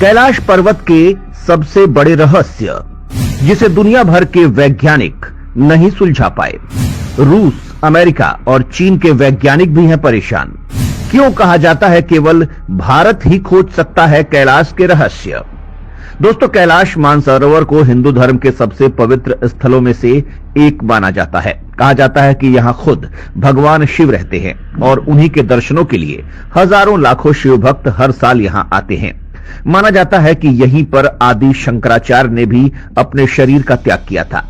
कैलाश पर्वत के सबसे बड़े रहस्य, जिसे दुनिया भर के वैज्ञानिक नहीं सुलझा पाए। रूस, अमेरिका और चीन के वैज्ञानिक भी हैं परेशान। क्यों कहा जाता है केवल भारत ही खोज सकता है कैलाश के रहस्य? दोस्तों, कैलाश मानसरोवर को हिंदू धर्म के सबसे पवित्र स्थलों में से एक माना जाता है। कहा जाता है कि यहां खुद भगवान शिव रहते हैं और उन्हीं के दर्शनों के लिए हजारों लाखों शिव भक्त हर साल यहां आते हैं। माना जाता है कि यहीं पर आदि शंकराचार्य ने भी अपने शरीर का त्याग किया था।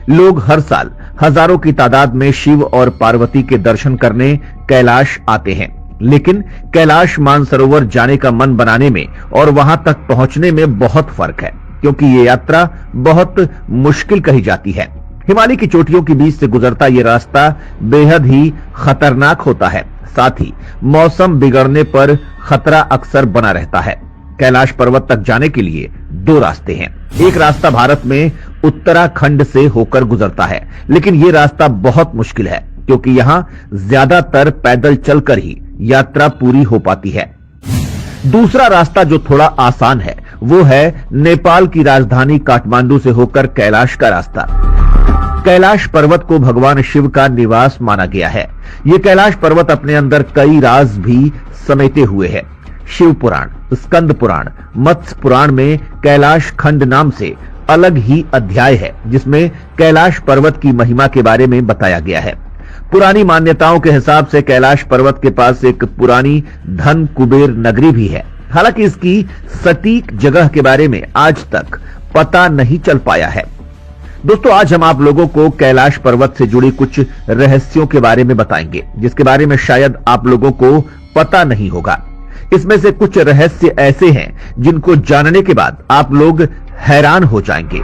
लोग हर साल हजारों की तादाद में शिव और पार्वती के दर्शन करने कैलाश आते हैं, लेकिन कैलाश मानसरोवर जाने का मन बनाने में और वहां तक पहुंचने में बहुत फर्क है, क्योंकि ये यात्रा बहुत मुश्किल कही जाती है। हिमालय की चोटियों के बीच से गुजरता ये रास्ता बेहद ही खतरनाक होता है। साथ ही मौसम बिगड़ने पर खतरा अक्सर बना रहता है। कैलाश पर्वत तक जाने के लिए दो रास्ते हैं। एक रास्ता भारत में उत्तराखंड से होकर गुजरता है, लेकिन ये रास्ता बहुत मुश्किल है, क्योंकि यहां ज्यादातर पैदल चलकर ही यात्रा पूरी हो पाती है। दूसरा रास्ता जो थोड़ा आसान है, वो है नेपाल की राजधानी काठमांडू से होकर कैलाश का रास्ता। कैलाश पर्वत को भगवान शिव का निवास माना गया है। ये कैलाश पर्वत अपने अंदर कई राज भी समेटे हुए है। शिव पुराण, स्कंद पुराण, मत्स्य पुराण में कैलाश खंड नाम से अलग ही अध्याय है, जिसमें कैलाश पर्वत की महिमा के बारे में बताया गया है। पुरानी मान्यताओं के हिसाब से कैलाश पर्वत के पास एक पुरानी धन कुबेर नगरी भी है। हालांकि इसकी सटीक जगह के बारे में आज तक पता नहीं चल पाया है। दोस्तों, आज हम आप लोगों को कैलाश पर्वत से जुड़ी कुछ रहस्यों के बारे में बताएंगे, जिसके बारे में शायद आप लोगों को पता नहीं होगा। इसमें से कुछ रहस्य ऐसे हैं जिनको जानने के बाद आप लोग हैरान हो जाएंगे।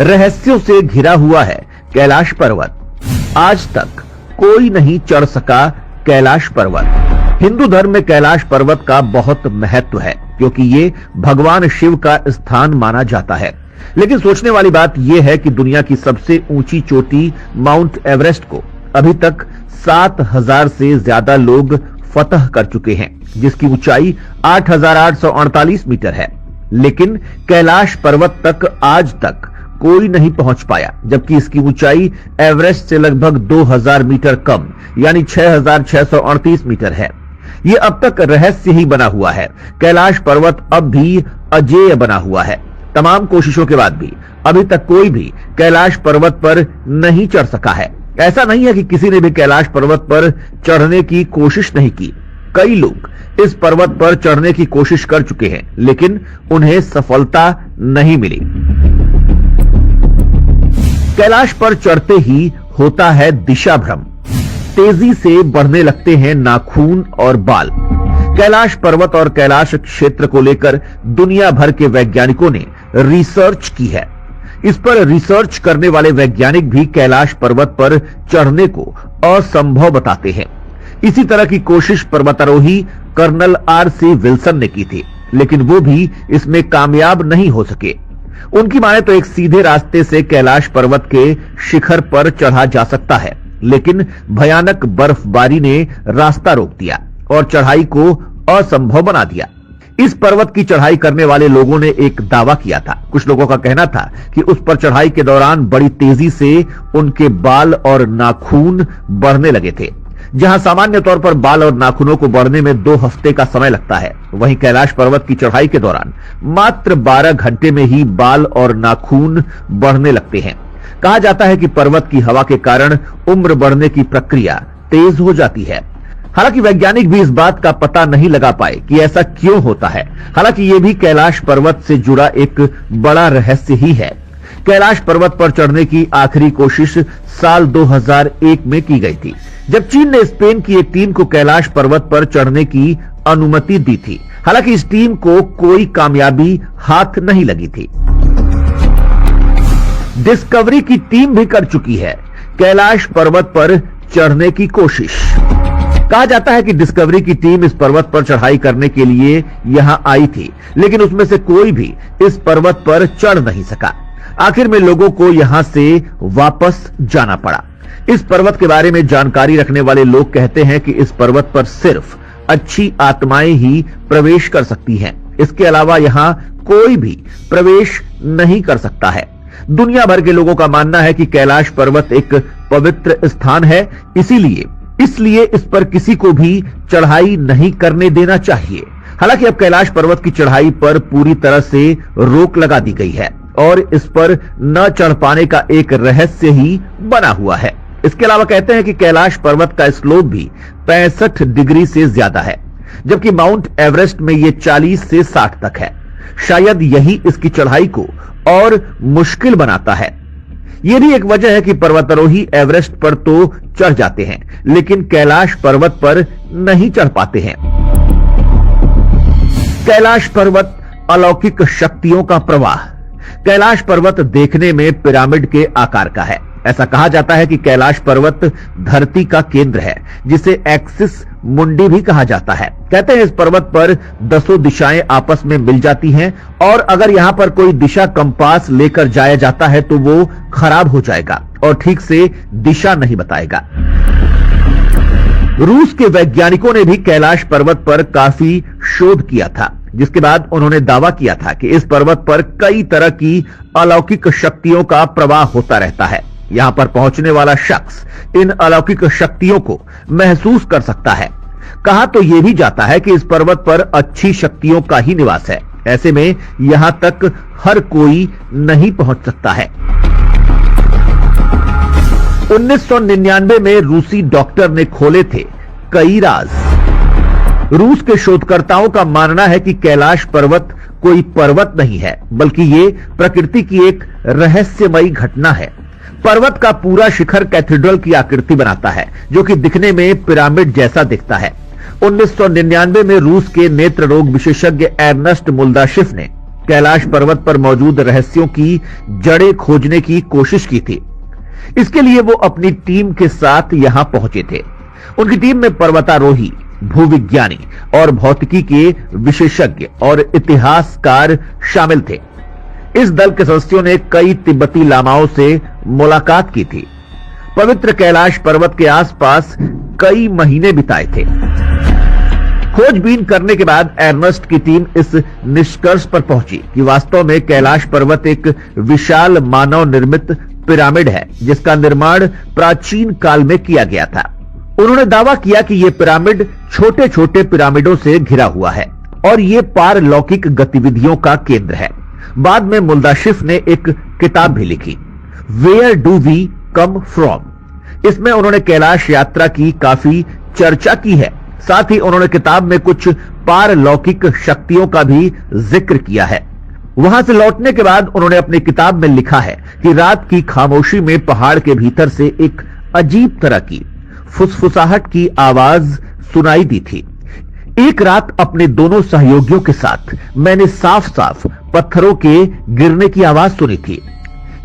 रहस्यों से घिरा हुआ है कैलाश पर्वत। आज तक कोई नहीं चढ़ सका कैलाश पर्वत। हिंदू धर्म में कैलाश पर्वत का बहुत महत्व है, क्योंकि ये भगवान शिव का स्थान माना जाता है। लेकिन सोचने वाली बात यह है कि दुनिया की सबसे ऊंची चोटी माउंट एवरेस्ट को अभी तक 7,000 से ज्यादा लोग फतह कर चुके हैं, जिसकी ऊंचाई 8,848 मीटर है। लेकिन कैलाश पर्वत तक आज तक कोई नहीं पहुंच पाया, जबकि इसकी ऊंचाई एवरेस्ट से लगभग 2,000 मीटर कम, यानी 6,638 मीटर है। ये अब तक रहस्य ही बना हुआ है। कैलाश पर्वत अब भी अजेय बना हुआ है। तमाम कोशिशों के बाद भी अभी तक कोई भी कैलाश पर्वत पर नहीं चढ़ सका है। ऐसा नहीं है कि किसी ने भी कैलाश पर्वत पर चढ़ने की कोशिश नहीं की। कई लोग इस पर्वत पर चढ़ने की कोशिश कर चुके हैं, लेकिन उन्हें सफलता नहीं मिली। कैलाश पर चढ़ते ही होता है दिशा भ्रम। तेजी से बढ़ने लगते हैं नाखून और बाल। कैलाश पर्वत और कैलाश क्षेत्र को लेकर दुनिया भर के वैज्ञानिकों ने रिसर्च की है। इस पर रिसर्च करने वाले वैज्ञानिक भी कैलाश पर्वत पर चढ़ने को असंभव बताते हैं। इसी तरह की कोशिश पर्वतारोही कर्नल R.C. विल्सन ने की थी, लेकिन वो भी इसमें कामयाब नहीं हो सके। उनकी माने तो एक सीधे रास्ते से कैलाश पर्वत के शिखर पर चढ़ा जा सकता है, लेकिन भयानक बर्फबारी ने रास्ता रोक दिया और चढ़ाई को असंभव बना दिया। इस पर्वत की चढ़ाई करने वाले लोगों ने एक दावा किया था। कुछ लोगों का कहना था कि उस पर चढ़ाई के दौरान बड़ी तेजी से उनके बाल और नाखून बढ़ने लगे थे। जहां सामान्य तौर पर बाल और नाखूनों को बढ़ने में 2 हफ्ते का समय लगता है, वहीं कैलाश पर्वत की चढ़ाई के दौरान मात्र 12 घंटे में ही बाल और नाखून बढ़ने लगते हैं। कहा जाता है कि पर्वत की हवा के कारण उम्र बढ़ने की प्रक्रिया तेज हो जाती है। हालांकि वैज्ञानिक भी इस बात का पता नहीं लगा पाए कि ऐसा क्यों होता है। हालांकि यह भी कैलाश पर्वत से जुड़ा एक बड़ा रहस्य ही है। कैलाश पर्वत पर चढ़ने की आखिरी कोशिश साल 2001 में की गई थी, जब चीन ने स्पेन की एक टीम को कैलाश पर्वत पर चढ़ने की अनुमति दी थी। हालांकि इस टीम को कोई कामयाबी हाथ नहीं लगी थी। डिस्कवरी की टीम भी कर चुकी है कैलाश पर्वत पर चढ़ने की कोशिश। कहा जाता है कि डिस्कवरी की टीम इस पर्वत पर चढ़ाई करने के लिए यहां आई थी, लेकिन उसमें से कोई भी इस पर्वत पर चढ़ नहीं सका। आखिर में लोगों को यहां से वापस जाना पड़ा। इस पर्वत के बारे में जानकारी रखने वाले लोग कहते हैं कि इस पर्वत पर सिर्फ अच्छी आत्माएं ही प्रवेश कर सकती हैं। इसके अलावा यहां कोई भी प्रवेश नहीं कर सकता है। दुनिया भर के लोगों का मानना है कि कैलाश पर्वत एक पवित्र स्थान है, इसलिए इस पर किसी को भी चढ़ाई नहीं करने देना चाहिए। हालांकि अब कैलाश पर्वत की चढ़ाई पर पूरी तरह से रोक लगा दी गई है और इस पर न चढ़ पाने का एक रहस्य ही बना हुआ है। इसके अलावा कहते हैं कि कैलाश पर्वत का स्लोप भी 65 डिग्री से ज्यादा है, जबकि माउंट एवरेस्ट में यह 40 से 60 तक है। शायद यही इसकी चढ़ाई को और मुश्किल बनाता है। यह भी एक वजह है कि पर्वतारोही एवरेस्ट पर तो चढ़ जाते हैं, लेकिन कैलाश पर्वत पर नहीं चढ़ पाते हैं। कैलाश पर्वत अलौकिक शक्तियों का प्रवाह। कैलाश पर्वत देखने में पिरामिड के आकार का है। ऐसा कहा जाता है कि कैलाश पर्वत धरती का केंद्र है, जिसे एक्सिस मुंडी भी कहा जाता है। कहते हैं इस पर्वत पर 10 दिशाएं आपस में मिल जाती हैं और अगर यहां पर कोई दिशा कंपास लेकर जाया जाता है तो वो खराब हो जाएगा और ठीक से दिशा नहीं बताएगा। रूस के वैज्ञानिकों ने भी कैलाश पर्वत पर काफी शोध किया था, जिसके बाद उन्होंने दावा किया था कि इस पर्वत पर कई तरह की अलौकिक शक्तियों का प्रवाह होता रहता है। यहां पर पहुंचने वाला शख्स इन अलौकिक शक्तियों को महसूस कर सकता है। कहा तो यह भी जाता है कि इस पर्वत पर अच्छी शक्तियों का ही निवास है। ऐसे में यहां तक हर कोई नहीं पहुंच सकता है। 1999 में रूसी डॉक्टर ने खोले थे कई राज। रूस के शोधकर्ताओं का मानना है कि कैलाश पर्वत कोई पर्वत नहीं है, बल्कि ये प्रकृति की एक रहस्यमयी घटना है। पर्वत का पूरा शिखर कैथेड्रल की आकृति बनाता है, जो कि दिखने में पिरामिड जैसा दिखता है। 1999 में रूस के नेत्र रोग विशेषज्ञ एर्नेस्ट मुल्दाशिफ ने कैलाश पर्वत पर मौजूद रहस्यों की जड़ें खोजने की कोशिश की थी। इसके लिए वो अपनी टीम के साथ यहां पहुंचे थे। उनकी टीम में पर्वतारोही, भूविज्ञानी और भौतिकी के विशेषज्ञ और इतिहासकार शामिल थे। इस दल के सदस्यों ने कई तिब्बती लामाओं से मुलाकात की थी। पवित्र कैलाश पर्वत के आसपास कई महीने बिताए थे। खोजबीन करने के बाद एर्नेस्ट की टीम इस निष्कर्ष पर पहुंची कि वास्तव में कैलाश पर्वत एक विशाल मानव निर्मित पिरामिड है, जिसका निर्माण प्राचीन काल में किया गया था। उन्होंने दावा किया कि यह पिरामिड छोटे छोटे पिरामिडों से घिरा हुआ है और यह पारलौकिक गतिविधियों का केंद्र है। बाद में मुल्दाशिफ ने एक किताब भी लिखी, where do we come from. इसमें उन्होंने कैलाश यात्रा की काफी चर्चा की है। साथ ही उन्होंने किताब में कुछ पारलौकिक शक्तियों का भी जिक्र किया है। वहां से लौटने के बाद उन्होंने अपनी किताब में लिखा है कि रात की खामोशी में पहाड़ के भीतर से एक अजीब तरह की फुसफुसाहट की आवाज सुनाई दी थी। एक रात अपने दोनों सहयोगियों के साथ मैंने साफ साफ पत्थरों के गिरने की आवाज सुनी थी।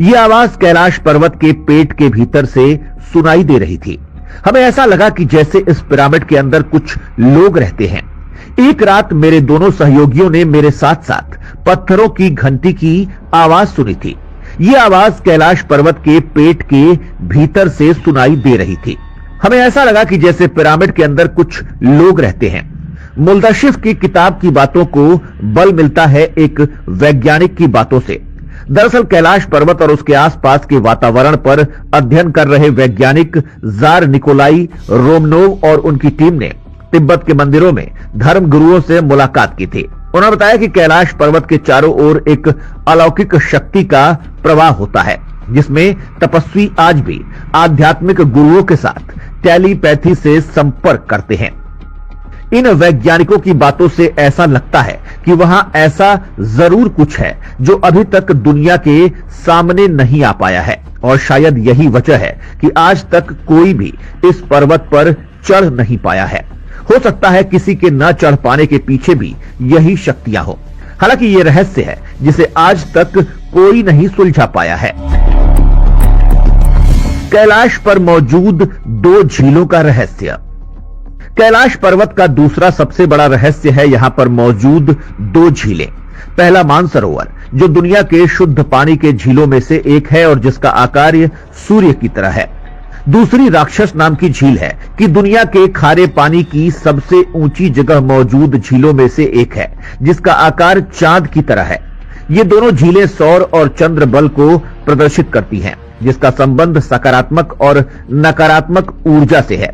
यह आवाज कैलाश पर्वत के पेट के भीतर से सुनाई दे रही थी। हमें ऐसा लगा कि जैसे इस पिरामिड के अंदर कुछ लोग रहते हैं। एक रात मेरे दोनों सहयोगियों ने मेरे साथ साथ पत्थरों की घंटी की आवाज सुनी थी। यह आवाज कैलाश पर्वत के पेट के भीतर से सुनाई दे रही थी। हमें ऐसा लगा कि जैसे पिरामिड के अंदर कुछ लोग रहते हैं। मुल्दाशिफ की किताब की बातों को बल मिलता है एक वैज्ञानिक की बातों से। दरअसल कैलाश पर्वत और उसके आसपास के वातावरण पर अध्ययन कर रहे वैज्ञानिक जार निकोलाई रोमनोव और उनकी टीम ने तिब्बत के मंदिरों में धर्म गुरुओं से मुलाकात की थी। उन्होंने बताया कि कैलाश पर्वत के चारों ओर एक अलौकिक शक्ति का प्रवाह होता है, जिसमें तपस्वी आज भी आध्यात्मिक गुरुओं के साथ टेलीपैथी से संपर्क करते हैं। इन वैज्ञानिकों की बातों से ऐसा लगता है कि वहां ऐसा जरूर कुछ है जो अभी तक दुनिया के सामने नहीं आ पाया है और शायद यही वजह है कि आज तक कोई भी इस पर्वत पर चढ़ नहीं पाया है। हो सकता है किसी के न चढ़ पाने के पीछे भी यही शक्तियां हो। हालांकि यह रहस्य है जिसे आज तक कोई नहीं सुलझा पाया है। कैलाश पर मौजूद 2 झीलों का रहस्य। कैलाश पर्वत का दूसरा सबसे बड़ा रहस्य है यहां पर मौजूद 2 झीलें। पहला मानसरोवर, जो दुनिया के शुद्ध पानी के झीलों में से एक है और जिसका आकार सूर्य की तरह है। दूसरी राक्षस नाम की झील है कि दुनिया के खारे पानी की सबसे ऊंची जगह मौजूद झीलों में से एक है, जिसका आकार चांद की तरह है। ये दोनों झीलें सौर और चंद्र बल को प्रदर्शित करती हैं, जिसका संबंध सकारात्मक और नकारात्मक ऊर्जा से है।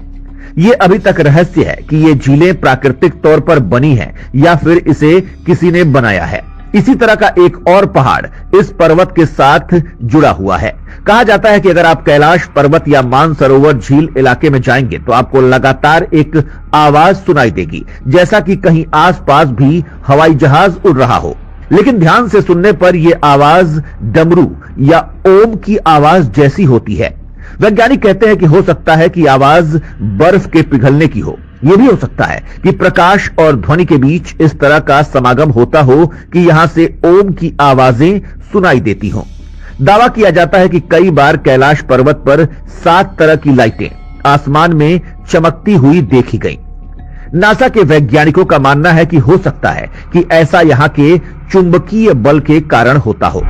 ये अभी तक रहस्य है कि ये झीलें प्राकृतिक तौर पर बनी हैं या फिर इसे किसी ने बनाया है। इसी तरह का एक और पहाड़ इस पर्वत के साथ जुड़ा हुआ है। कहा जाता है कि अगर आप कैलाश पर्वत या मानसरोवर झील इलाके में जाएंगे तो आपको लगातार एक आवाज सुनाई देगी, जैसा कि कहीं आसपास भी हवाई जहाज उड़ रहा हो। लेकिन ध्यान से सुनने पर यह आवाज डमरू या ओम की आवाज जैसी होती है। वैज्ञानिक कहते हैं कि हो सकता है कि आवाज बर्फ के पिघलने की हो। यह भी हो सकता है कि प्रकाश और ध्वनि के बीच इस तरह का समागम होता हो कि यहां से ओम की आवाजें सुनाई देती हों। दावा किया जाता है कि कई बार कैलाश पर्वत पर 7 तरह की लाइटें आसमान में चमकती हुई देखी गई। नासा के वैज्ञानिकों का मानना है कि हो सकता है कि ऐसा यहां के चुंबकीय बल के कारण होता हो।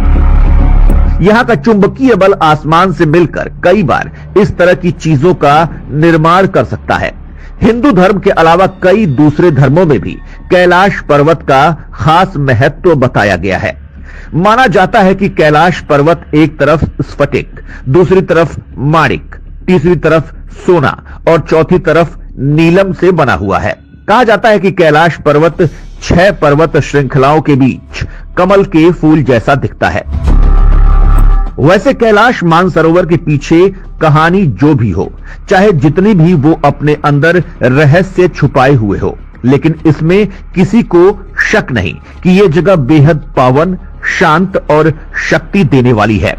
यहां का चुंबकीय बल आसमान से मिलकर कई बार इस तरह की चीजों का निर्माण कर सकता है। हिंदू धर्म के अलावा कई दूसरे धर्मों में भी कैलाश पर्वत का खास महत्व बताया गया है। माना जाता है कि कैलाश पर्वत एक तरफ स्फटिक, दूसरी तरफ माणिक, तीसरी तरफ सोना और चौथी तरफ नीलम से बना हुआ है। कहा जाता है कि कैलाश पर्वत 6 पर्वत श्रृंखलाओं के बीच कमल के फूल जैसा दिखता है। वैसे कैलाश मानसरोवर के पीछे कहानी जो भी हो, चाहे जितनी भी वो अपने अंदर रहस्य छुपाए हुए हो, लेकिन इसमें किसी को शक नहीं कि ये जगह बेहद पावन, शांत और शक्ति देने वाली है।